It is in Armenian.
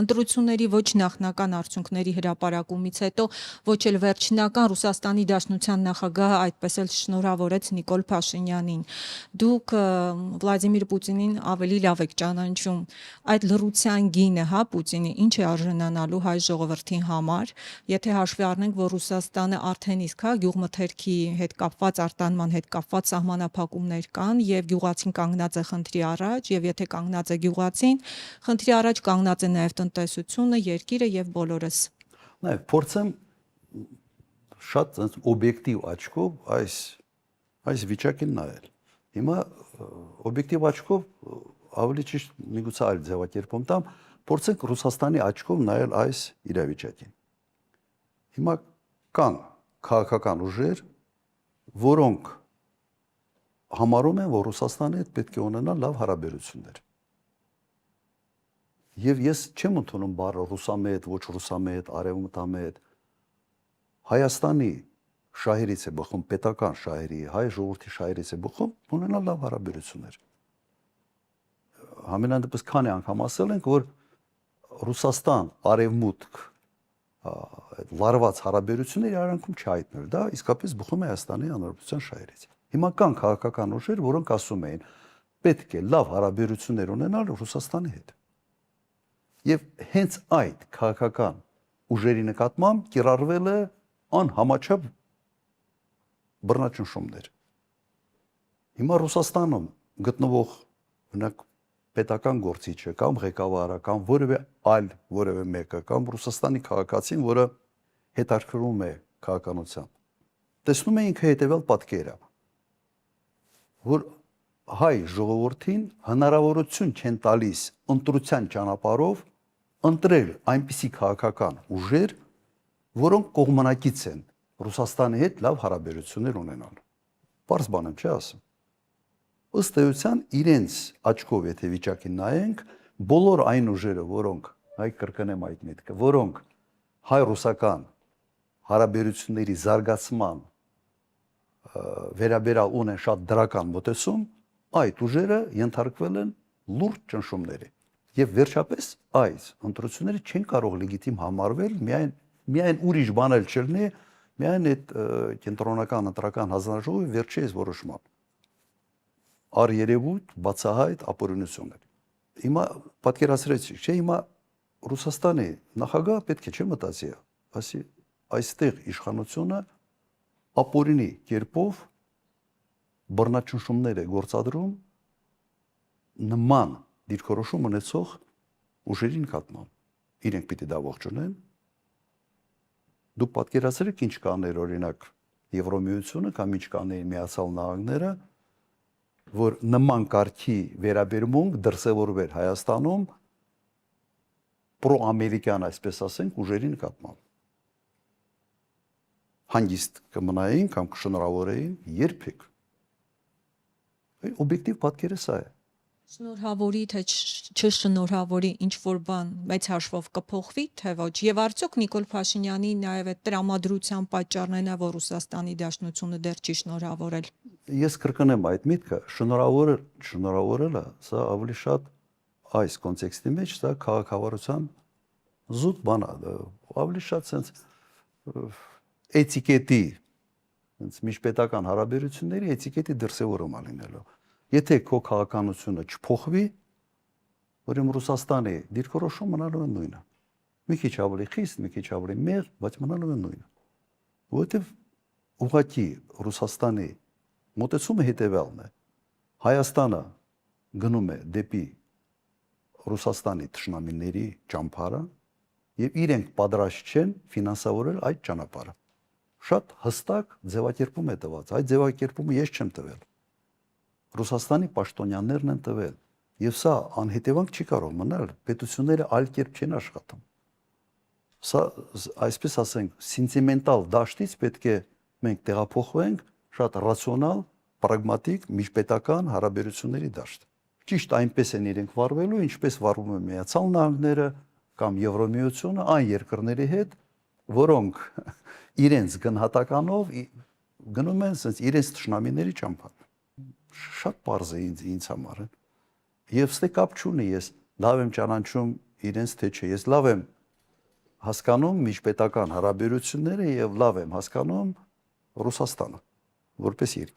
ընտրությունների ոչ նախնական արդյունքների հրապարակումից հետո ոչ էլ վերջնական Ռուսաստանի Դաշնության նախագահը այդպես էլ շնորհավորեց Նիկոլ Փաշինյանին։ Դուք Վլադիմիր Պուտինին ավելի լավ եք ճանաչում, այդ լռության գինը, հա, Պուտինի ինչ է արժանանալու հայ ժողովրդի համար, եթե հաշվի առնենք, որ Ռուսաստանը արդեն իսկ հա գյուղմթերքի հետ կապված արտանման հետ կապված սահմանափակումներ կան եւ գյուղացին կանգնած է խնդրի առաջ, եւ եթե կանգնած է գյուղացին, խնդրի առաջ կանգնած է նաեւ տնտեսությունը, երկիրը եւ բոլորս։ Նաեւ փորձեմ շատ օբյեկտիվ աչքով այս վիճակին նայել։ Հիմա օբյեկտիվ աչքով ավելի ճիշտ միգուցե այլ ձևակերպում տամ, փորձենք Ռուսաստանի աչքով նայել այս իրավիճակին։ Հիմա կան քաղաքական ուժեր, որոնք համարում են, որ Ռուսաստանի հետ պետք է ունենա լավ հարաբերություններ։ Եվ ես չեմ ընդունում բառը ռուսամետ, ոչ ռուսամետ, արևմտամետ։ Հայաստանի շահերից է բխում, պետական շահերի, հայ ժողովրդի շահերից է բխում, ունենալ լավ հարաբերություններ։ Համենայն դեպս քանի անգամ ասել ենք, որ Ռուսաստան, արևմուտք, լարված հարաբերությունների արանքում չհայտներ, դա իսկապես բխում է Հայաստանի Հանրապետության շահերից։ Հիմա կան քաղաքական ուժեր, որոնք ասում էին, պետք է լավ հարաբերություններ ունենալ Ռուսաստանի հետ։ Եվ հենց այդ քաղաքական ուժերի նկատմամբ կիրառվել է անհամաչափ բռնաճնշումներ։ Հիմա Ռուսաստանում գտնվող օրինակ պետական գործիչը կամ ղեկավարը կամ որևէ մեկը կամ Ռուսաստանի քաղաքացին, որը հետաքրքրվում է քաղաքականությամբ, տեսնում է ինքը հետևյալ պատկերը, որ հայ ժողովրդին հնարավորություն չեն տալիս ընտրության ճանապարհով ընտրել այնպիսի քաղաքական ուժեր, որոնք կողմնակից են Ռուսաստանի հետ լավ հարաբերություններ ունենալ։ Պարզ բան եմ չի ասում։ Ըստ էության իրենց աչքով եթե վիճակին նայենք, բոլոր այն ուժերը, որոնք հայ կրկնեմ այդ միտքը, որոնք հայ-ռուսական հարաբերությունների զարգացման վերաբերյալ ունեն շատ դրական մոտեցում, այդ ուժերը ենթարկվել են լուրջ ճնշումների։ Եվ վերջապես այս ընտրությունները չեն կարող լեգիտիմ համարվել միայն ուրիշ բան էլ չլինի, միայն այդ կենտրոնական ընտրական հանձնաժողովի վերջի այս որոշման առերևույթ բացահայտ ապօրինություններ։ Հիմա պատկերացրեցիք, չէ, հիմա Ռուսաստանի նախագահը պետք է չէ մտածի, ասի այստեղ իշխանությունը ապօրինի կերպով բռնաճնշումներ է գործադրում նման դիրքորոշում ունեցող ուժերի նկատմամբ։ Իրենք պիտի դա ողջունեն։ Դուք պատկերացրեք ինչ կաներ օրինակ Եվրոմիությունը կամ ինչ կաներ Միացյալ Նահանգները, որ նման կարգի վերաբերմունք դրսևորվեր Հայաստանում պրոամերիկյան, այսպես ասենք, ուժերի նկատմամբ։ Հանգիստ կմնային կամ կշնորհավորեին երբեք։ Օբյեկտիվ պատկերը սա է։ Շնորհավորի թե չշնորհավորի ինչ որ բան մեծ հաշվով կփոխվի, թե ոչ։ Եվ արդյոք Նիկոլ Փաշինյանի նաև այդ տրամադրության պատճառն է, որ Ռուսաստանի Դաշնությունը դեռ չի շնորհավորել։ Ես կրկնեմ այդ միտքը, շնորհավորելը, սա ավելի շատ այս կոնտեքստի մեջ սա քաղաքավարության զուտ բան է, ավելի շատ sense էտիկետի, sense միջպետական հարաբերությունների էտիկետի դրսևորում լինելու։ Եթե քո քաղաքականությունը չփոխվի, ուրեմն Ռուսաստանի դիրքորոշումը մնալու է նույնը։ Մի քիչ ավելի խիստ, մի քիչ ավելի մեղ, բայց մնալու է նույնը։ Որովհետև ուղղակի Ռուսաստանի մոտեցումը հետևյալն է։ Հայաստանը գնում է դեպի Ռուսաստանի թշնամիների ճամփարը եւ իրենք պատրաստ չեն ֆինանսավորել այդ ճանապարհը։ Շատ հստակ ձևակերպում է տված։ Այդ ձևակերպումը ես չեմ տվել։ Ռուսաստանի պաշտոնյաներն են տվել։ Եվ սա անհետևանք չի կարող մնալ, պետությունները այլ կերպ չեն աշխատում։ Սա, այսպես ասենք, սենտիմենտալ դաշտից պետք է մենք տեղափոխվենք շատ ռացիոնալ, պրագմատիկ, միջպետական հարաբերությունների դաշտ։ Ճիշտ այնպես են իրենք վարվելու, ինչպես վարվում են Միացյալ Նահանգները կամ Եվրոմիությունը այն երկրների հետ, որոնք իրենց գնահատականով գնում են իրենց թշնամիների ճամփան։ Շատ պարզ է ինձ համար։ Եվ ստե կապ չունի ես լավ եմ ճանաչում իրենց թե չէ։ Ես լավ եմ հասկանում միջպետական հարաբերությունները եւ լավ եմ հասկանում Ռուսաստանը որպես երկիր։